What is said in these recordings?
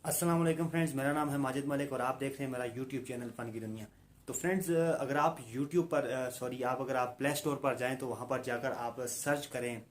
अस्सलाम वालेकुम फ्रेंड्स, मेरा नाम है माजिद मलिक और आप देख रहे हैं मेरा यूट्यूब चैनल फ़न की दुनिया। तो फ्रेंड्स, अगर आप यूट्यूब पर अगर आप प्ले स्टोर पर जाएं तो वहां पर जाकर आप सर्च करें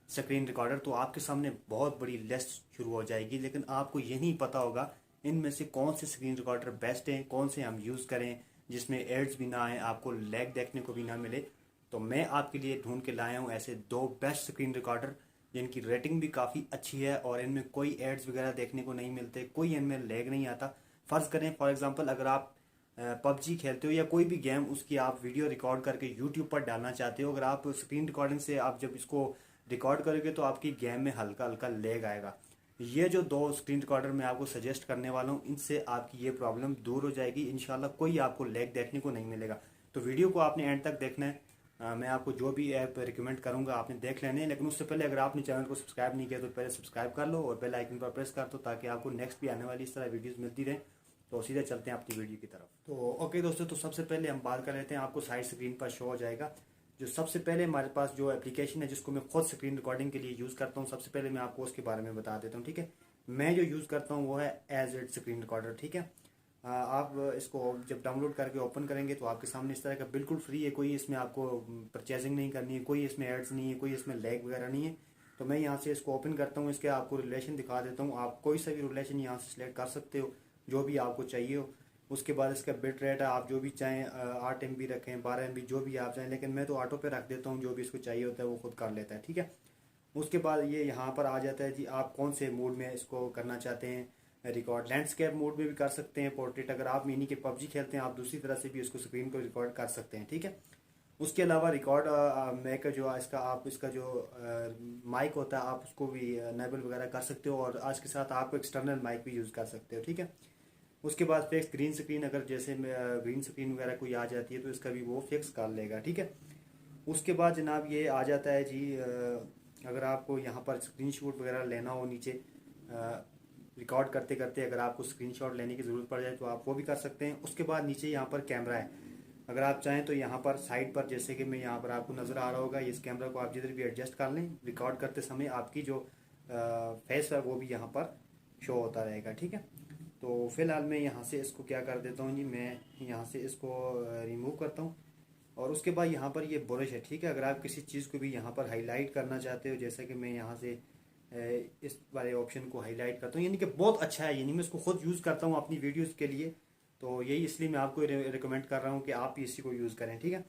स्क्रीन रिकॉर्डर, तो आपके सामने बहुत बड़ी लिस्ट शुरू हो जाएगी। लेकिन आपको ये नहीं पता होगा इनमें से कौन से स्क्रीन रिकॉर्डर बेस्ट हैं, कौन से हम यूज़ करें जिसमें एड्स भी ना आए, आपको लैग देखने को भी ना मिले। तो मैं आपके लिए ढूंढ के लाया हूँ ऐसे दो बेस्ट स्क्रीन रिकॉर्डर जिनकी रेटिंग भी काफ़ी अच्छी है और इनमें कोई एड्स वगैरह देखने को नहीं मिलते, कोई इनमें लैग नहीं आता। फ़र्ज़ करें फॉर एग्जांपल, अगर आप पबजी खेलते हो या कोई भी गेम, उसकी आप वीडियो रिकॉर्ड करके यूट्यूब पर डालना चाहते हो, अगर आप स्क्रीन रिकॉर्डिंग से आप जब इसको रिकॉर्ड करोगे तो आपकी गेम में हल्का हल्का लैग आएगा। ये जो दो स्क्रीन रिकॉर्डर मैं आपको सजेस्ट करने वाला हूँ, इनसे आपकी ये प्रॉब्लम दूर हो जाएगी इंशाल्लाह। कोई आपको लैग देखने को नहीं मिलेगा। तो वीडियो को आपने एंड तक देखना है। मैं आपको जो भी ऐप रिकमेंड करूंगा आपने देख लेने हैं, लेकिन उससे पहले अगर आपने चैनल को सब्सक्राइब नहीं किया तो पहले सब्सक्राइब कर लो और बेल आइकन पर प्रेस कर दो ताकि आपको नेक्स्ट भी आने वाली इस तरह वीडियोस मिलती रहे। तो सीधे चलते हैं अपनी वीडियो की तरफ। तो ओके दोस्तों, तो सबसे पहले हम बात कर लेते हैं, आपको साइड स्क्रीन पर शो हो जाएगा जो सबसे पहले हमारे पास जो एप्लीकेशन है जिसको मैं खुद स्क्रीन रिकॉर्डिंग के लिए यूज़ करता हूँ। सबसे पहले मैं आपको उसके बारे में बता देता हूँ, ठीक है। मैं जो यूज़ करता हूँ वो है एज इट स्क्रीन रिकॉर्डर, ठीक है। आप इसको जब डाउनलोड करके ओपन करेंगे तो आपके सामने इस तरह का बिल्कुल फ्री है, कोई इसमें आपको परचेजिंग नहीं करनी है, कोई इसमें एड्स नहीं है, कोई इसमें लैग वगैरह नहीं है। तो मैं यहाँ से इसको ओपन करता हूँ, इसके आपको रिलेशन दिखा देता हूँ। आप कोई सा भी रिलेशन यहाँ से सिलेक्ट कर सकते हो जो भी आपको चाहिए हो। उसके बाद इसका बिट रेट है, आप जो भी चाहें 8 MB रखें, 12 MB, जो भी आप चाहें, लेकिन मैं तो ऑटो पे रख देता हूँ, जो भी इसको चाहिए होता है वो खुद कर लेता है, ठीक है। उसके बाद ये यहाँ पर आ जाता है जी, आप कौन से मोड में इसको करना चाहते हैं रिकॉर्ड। लैंडस्केप मोड में भी कर सकते हैं, पोर्ट्रेट, अगर आप मिनी के पबजी खेलते हैं आप दूसरी तरह से भी इसको स्क्रीन को रिकॉर्ड कर सकते हैं, ठीक है। उसके अलावा रिकॉर्ड मैक जो इसका आप इसका जो माइक होता है आप उसको भी इनेबल वगैरह कर सकते हो, और आज के साथ आप एक्सटर्नल माइक भी यूज़ कर सकते हो, ठीक है। उसके बाद फिक्स ग्रीन स्क्रीन, अगर जैसे ग्रीन स्क्रीन वगैरह कोई आ जाती है तो इसका भी वो फिक्स कर लेगा, ठीक है। उसके बाद जनाब ये आ जाता है जी, अगर आपको यहाँ पर स्क्रीनशॉट वगैरह लेना हो नीचे रिकॉर्ड करते करते, अगर आपको स्क्रीनशॉट लेने की ज़रूरत पड़ जाए तो आप वो भी कर सकते हैं। उसके बाद नीचे यहाँ पर कैमरा है, अगर आप चाहें तो यहाँ पर साइड पर, जैसे कि मैं यहाँ पर आपको नज़र आ रहा होगा, इस कैमरा को आप जिधर भी एडजस्ट कर लें, रिकॉर्ड करते समय आपकी जो फेस है वो भी यहाँ पर शो होता रहेगा, ठीक है। तो फिलहाल मैं यहाँ से इसको क्या कर देता हूँ जी, मैं यहाँ से इसको रिमूव करता हूँ। और उसके बाद यहाँ पर ये ब्रश है, ठीक है। अगर आप किसी चीज़ को भी यहाँ पर हाईलाइट करना चाहते हो, जैसे कि मैं यहाँ से इस वाले ऑप्शन को हाईलाइट करता हूँ, यानी कि बहुत अच्छा है, यानी मैं इसको खुद यूज़ करता हूँ अपनी वीडियोस के लिए। तो यही इसलिए मैं आपको रिकमेंड कर रहा हूँ कि आप इसी को यूज़ करें, ठीक है।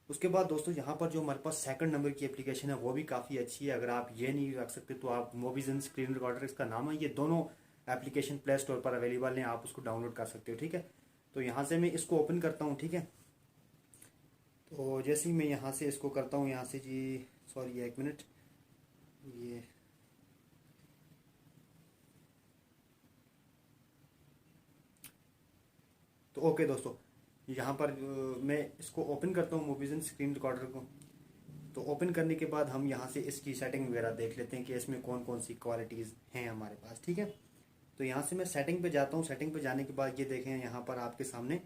उसके बाद दोस्तों यहाँ पर जो हमारे पास सेकंड नंबर की एप्लीकेशन है वो भी काफ़ी अच्छी है। अगर आप ये नहीं रख सकते तो आप मोविजन स्क्रीन रिकॉर्डर इसका नाम है, ये दोनों एप्लीकेशन प्ले स्टोर पर अवेलेबल हैं, आप उसको डाउनलोड कर सकते हो, ठीक है। तो यहाँ से मैं इसको ओपन करता हूँ, ठीक है। तो जैसे ही मैं यहाँ से इसको करता हूँ, यहाँ से जी, सॉरी एक मिनट, ये तो ओके दोस्तों, यहाँ पर मैं इसको ओपन करता हूँ मोविजन स्क्रीन रिकॉर्डर को। तो ओपन करने के बाद हम यहाँ से इसकी सेटिंग वगैरह देख लेते हैं कि इसमें कौन कौन सी क्वालिटीज़ हैं हमारे पास, ठीक है। तो यहाँ से मैं सेटिंग पे जाता हूँ। सेटिंग पे जाने के बाद ये देखें, यहाँ पर आपके सामने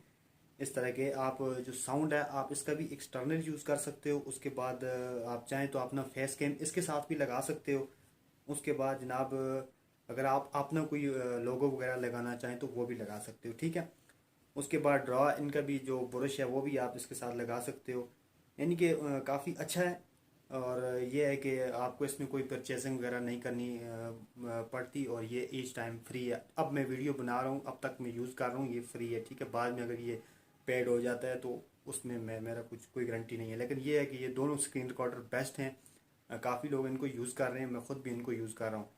इस तरह के आप जो साउंड है आप इसका भी एक्सटर्नल यूज़ कर सकते हो। उसके बाद आप चाहें तो अपना फेस कैम इसके साथ भी लगा सकते हो। उसके बाद जनाब अगर आप अपना कोई लोगो वगैरह लगाना चाहें तो वो भी लगा सकते हो, ठीक है। उसके बाद ड्रॉ इनका भी जो ब्रश है वो भी आप इसके साथ लगा सकते हो, यानी कि काफ़ी अच्छा है। और ये है कि आपको इसमें कोई परचेसिंग वगैरह नहीं करनी पड़ती, और ये ईच टाइम फ्री है। अब मैं वीडियो बना रहा हूँ, अब तक मैं यूज़ कर रहा हूँ, ये फ्री है, ठीक है। बाद में अगर ये पेड हो जाता है तो उसमें मेरा कुछ कोई गारंटी नहीं है, लेकिन ये है कि ये दोनों स्क्रीन रिकॉर्डर बेस्ट हैं। काफ़ी लोग इनको यूज़ कर रहे हैं, मैं खुद भी इनको यूज़ कर रहा हूँ।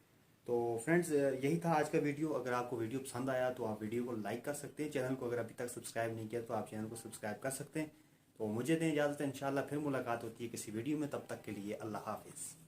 तो फ्रेंड्स, यही था आज का वीडियो। अगर आपको वीडियो पसंद आया तो आप वीडियो को लाइक कर सकते हैं, चैनल को अगर अभी तक सब्सक्राइब नहीं किया तो आप चैनल को सब्सक्राइब कर सकते हैं। तो मुझे दें इजाज़त, इंशाल्लाह फिर मुलाकात होती है किसी वीडियो में, तब तक के लिए अल्लाह हाफिज़।